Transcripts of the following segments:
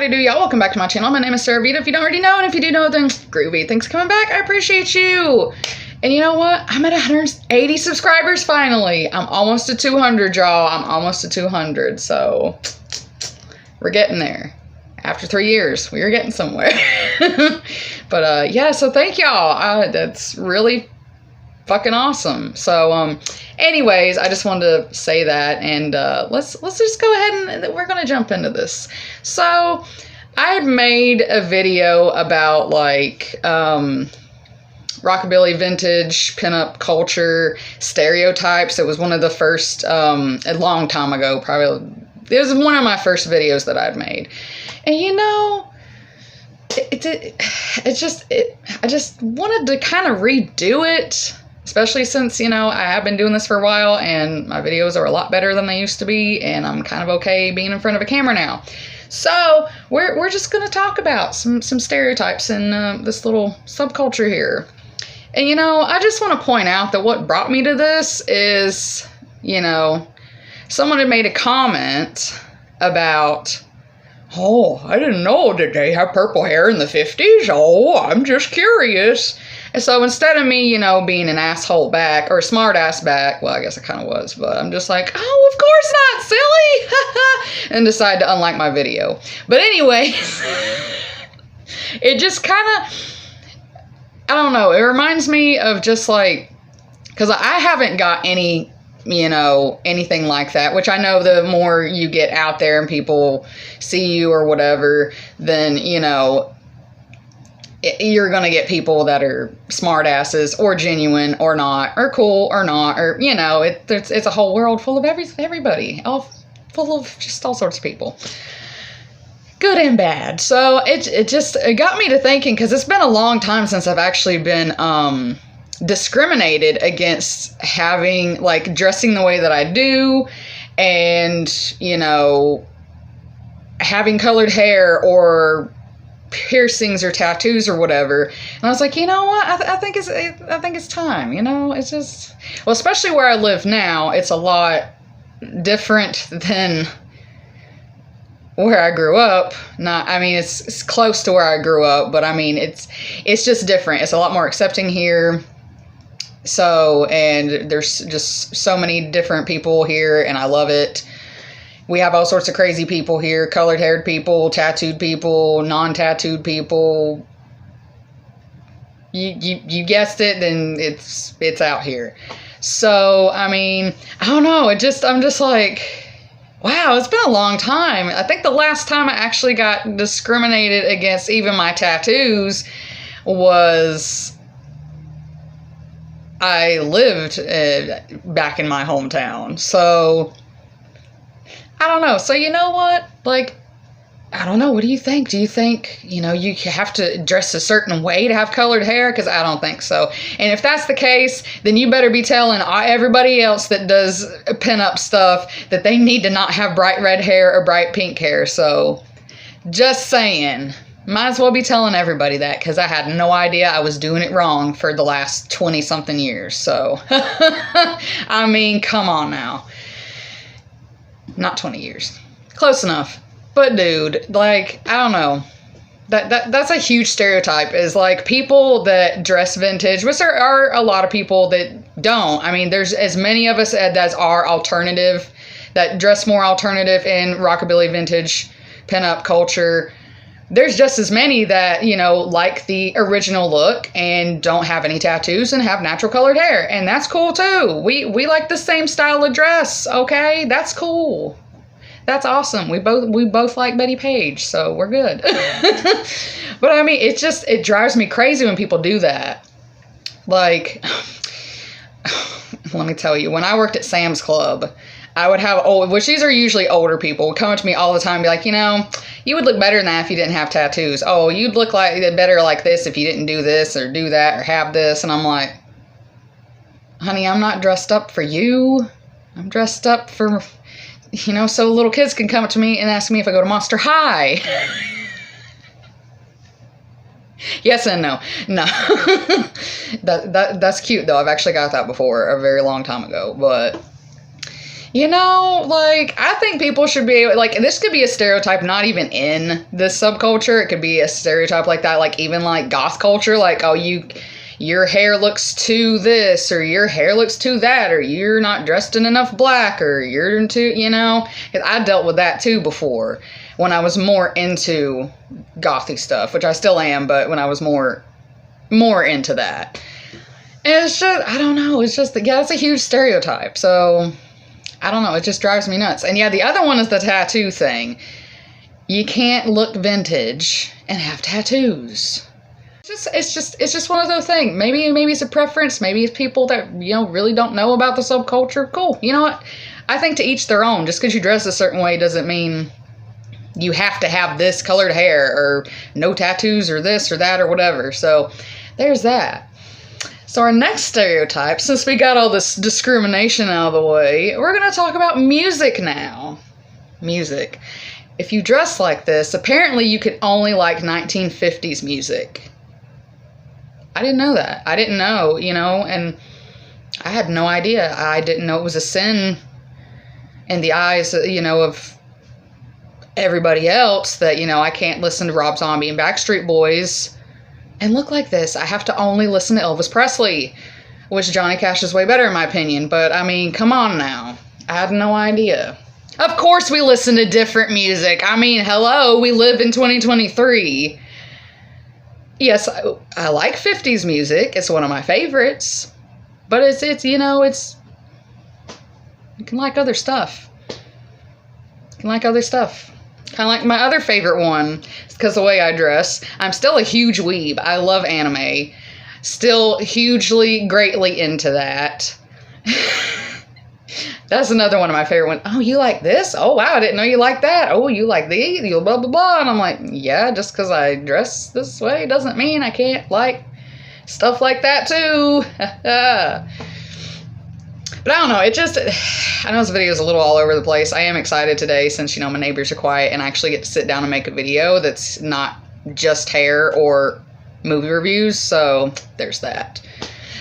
howdy do y'all. Welcome back to my channel. My name is Sarah Veda. If you don't already know, and if you do know, then groovy. Thanks for coming back. I appreciate you. And you know what? I'm at 180 subscribers finally. I'm almost to 200, y'all. I'm almost to 200. So we're getting there. After 3 years, we are getting somewhere. But yeah, so thank y'all. That's really fucking awesome. So anyways, I just wanted to say that, and let's just go ahead and we're gonna jump into this. So I had made a video about like rockabilly, vintage, pinup culture, stereotypes. It was one of the first a long time ago, probably it was one of my first videos that I'd made. And you know, I just wanted to kind of redo it, especially since, you know, I have been doing this for a while and my videos are a lot better than they used to be, and I'm kind of okay being in front of a camera now. So we're just going to talk about some stereotypes in this little subculture here. And, you know, I just want to point out that what brought me to this is, you know, someone had made a comment about, oh, I didn't know that they have purple hair in the 50s. Oh, I'm just curious. And so instead of me, you know, being an asshole back, or a smart ass back, well, I guess I kind of was, but I'm just like, oh, of course not, silly, and decide to unlike my video. But anyway, it just kind of, I don't know, it reminds me of just like, because I haven't got any, you know, anything like that, which I know the more you get out there and people see you or whatever, then, you know, you're going to get people that are smart asses or genuine or not, or cool or not, or, you know, it's a whole world full of everybody, all full of just all sorts of people, good and bad. So it got me to thinking, because it's been a long time since I've actually been discriminated against having, like, dressing the way that I do, and, you know, having colored hair or piercings or tattoos or whatever. And I was like, you know what, I think it's time, you know. It's just, well, especially where I live now, it's a lot different than where I grew up. Not, I mean, it's close to where I grew up, but I mean, it's just different. It's a lot more accepting here. So, and there's just so many different people here, and I love it. We have all sorts of crazy people here, colored haired people, tattooed people, non-tattooed people. You guessed it, then it's out here. So, I mean, I don't know, I'm just like, wow, it's been a long time. I think the last time I actually got discriminated against, even my tattoos, was I lived back in my hometown. So I don't know. So you know what? Like, I don't know. What do you think? Do you think, you know, you have to dress a certain way to have colored hair? Because I don't think so. And if that's the case, then you better be telling everybody else that does pinup stuff that they need to not have bright red hair or bright pink hair. So just saying. Might as well be telling everybody that, because I had no idea I was doing it wrong for the last 20-something years. So, I mean, come on now. Not 20 years. Close enough. But dude, like, I don't know. That's a huge stereotype, is like people that dress vintage, which there are a lot of people that don't. I mean, there's as many of us as are alternative, that dress more alternative in rockabilly, vintage, pinup culture. There's just as many that, you know, like the original look and don't have any tattoos and have natural colored hair. And that's cool too. We like the same style of dress, okay? That's cool. That's awesome. We both like Betty Page, so we're good. But I mean, it drives me crazy when people do that. Like, let me tell you, when I worked at Sam's Club, I would have which these are usually older people, would come up to me all the time and be like, you know, you would look better than that if you didn't have tattoos. Oh, you'd look like better like this if you didn't do this or do that or have this. And I'm like, honey, I'm not dressed up for you. I'm dressed up for, you know, so little kids can come up to me and ask me if I go to Monster High. Yes and no. No. That's cute though. I've actually got that before a very long time ago, but Like, I think people should be able, like, this could be a stereotype not even in this subculture. It could be a stereotype like that, like, even, like, goth culture. Like, oh, your hair looks too this, or your hair looks too that, or you're not dressed in enough black, or you're too, 'Cause I dealt with that, too, before, when I was more into gothy stuff, which I still am, but when I was more into that. And it's just, I don't know, it's just, yeah, it's a huge stereotype, so... I don't know, it just drives me nuts. And yeah, the other one is the tattoo thing. You can't look vintage and have tattoos. It's just one of those things. Maybe it's a preference. Maybe it's people that, really don't know about the subculture. Cool. You know what? I think to each their own. Just because you dress a certain way doesn't mean you have to have this colored hair or no tattoos or this or that or whatever. So there's that. So our next stereotype, since we got all this discrimination out of the way, we're going to talk about music now. Music. If you dress like this, apparently you could only like 1950s music. I didn't know that. I didn't know, and I had no idea. I didn't know it was a sin in the eyes, of everybody else that, I can't listen to Rob Zombie and Backstreet Boys and look like this. I have to only listen to Elvis Presley, which Johnny Cash is way better in my opinion. But I mean, come on now. I had no idea. Of course we listen to different music. I mean, hello, we live in 2023. Yes, I like 50s music. It's one of my favorites. But it's you can like other stuff. You can like other stuff. Kind of like my other favorite one, because the way I dress. I'm still a huge weeb. I love anime. Still hugely, greatly into that. That's another one of my favorite ones. Oh, you like this? Oh, wow, I didn't know you like that. Oh, you like these? You blah, blah, blah. And I'm like, yeah, just because I dress this way doesn't mean I can't like stuff like that too. But I don't know, I know this video is a little all over the place. I am excited today since, my neighbors are quiet and I actually get to sit down and make a video that's not just hair or movie reviews, so there's that.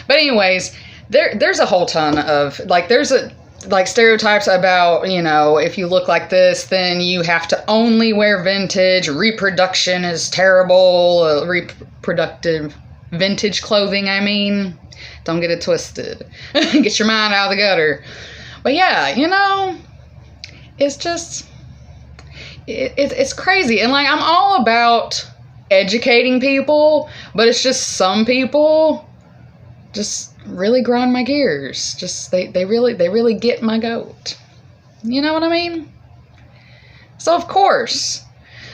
But anyways, there's a whole ton of, there's stereotypes about, if you look like this, then you have to only wear vintage, reproduction is terrible, reproductive vintage clothing, I mean. Don't get it twisted. Get your mind out of the gutter. But yeah, it's just, it's crazy. And I'm all about educating people, but it's just some people just really grind my gears. Just, they really get my goat. You know what I mean? So of course,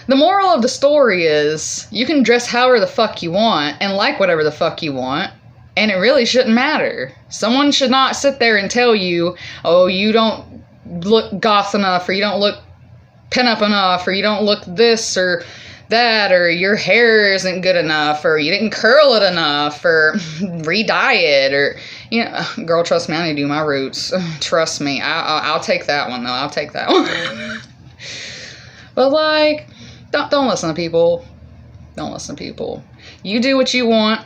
the moral of the story is you can dress however the fuck you want and like whatever the fuck you want. And it really shouldn't matter. Someone should not sit there and tell you, oh, you don't look goth enough, or you don't look pinup enough, or you don't look this or that, or your hair isn't good enough, or you didn't curl it enough, or re-dye it, or, girl, trust me, I need to do my roots. Trust me, I'll take that one, though. I'll take that one. But, don't listen to people. Don't listen to people. You do what you want.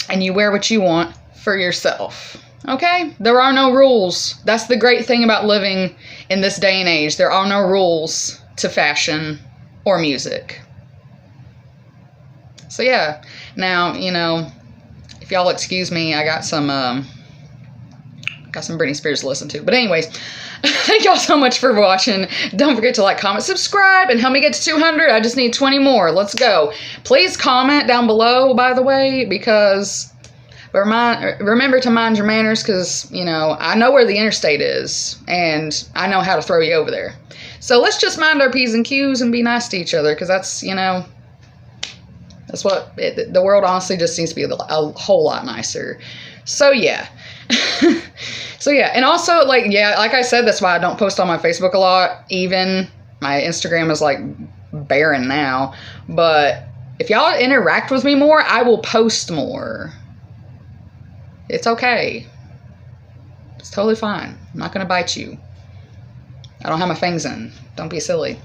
And you wear what you want for yourself. Okay? There are no rules. That's the great thing about living in this day and age. There are no rules to fashion or music. So yeah. Now, if y'all excuse me, I got some Britney Spears to listen to. But anyways, thank y'all so much for watching. Don't forget to like, comment, subscribe, and help me get to 200. I just need 20 more. Let's go. Please comment down below, by the way, because remember to mind your manners, because, I know where the interstate is, and I know how to throw you over there. So let's just mind our P's and Q's and be nice to each other, because that's, that's what, the world honestly just needs to be a whole lot nicer. So yeah. So yeah, and also, like I said, that's why I don't post on my Facebook a lot. Even my Instagram is barren now. But if y'all interact with me more, I will post more. It's okay. It's totally fine. I'm not gonna bite you. I don't have my fangs in. Don't be silly.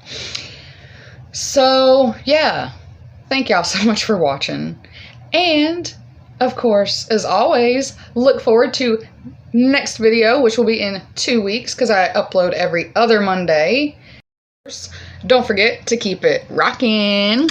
So yeah, thank y'all so much for watching, and Of course, as always, look forward to next video, which will be in 2 weeks because I upload every other Monday. Don't forget to keep it rockin'.